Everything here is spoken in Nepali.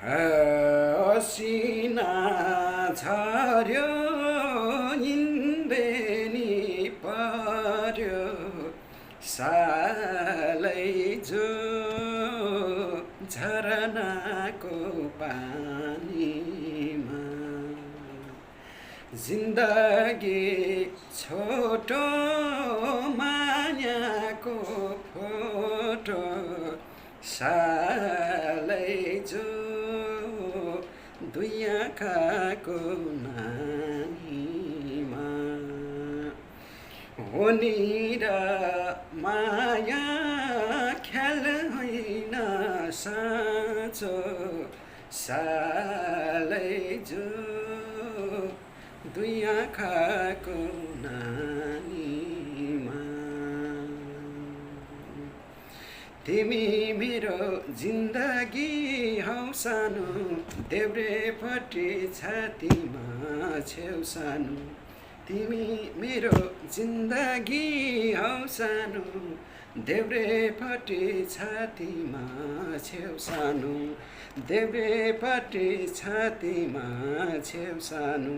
असिना झर्यो इन्द्रेणी पर्यो सालै जो झरनाको पानीमा जिन्दगी छोटो मायाको फोटो सालै जो दुई आँखाको नानीमा होनी र माया ख्याल होइन साँचो सालै जो दुई आँखाको नानीमा तिमी मेरो जिन्दगी हौ सानो देब्रेपट्टि छातीमा छेउ सानो तिमी मेरो जिन्दगी हौ सानो देब्रेपट्टि छातीमा छेउ सानो देब्रेपट्टि छातीमा छेउ सानो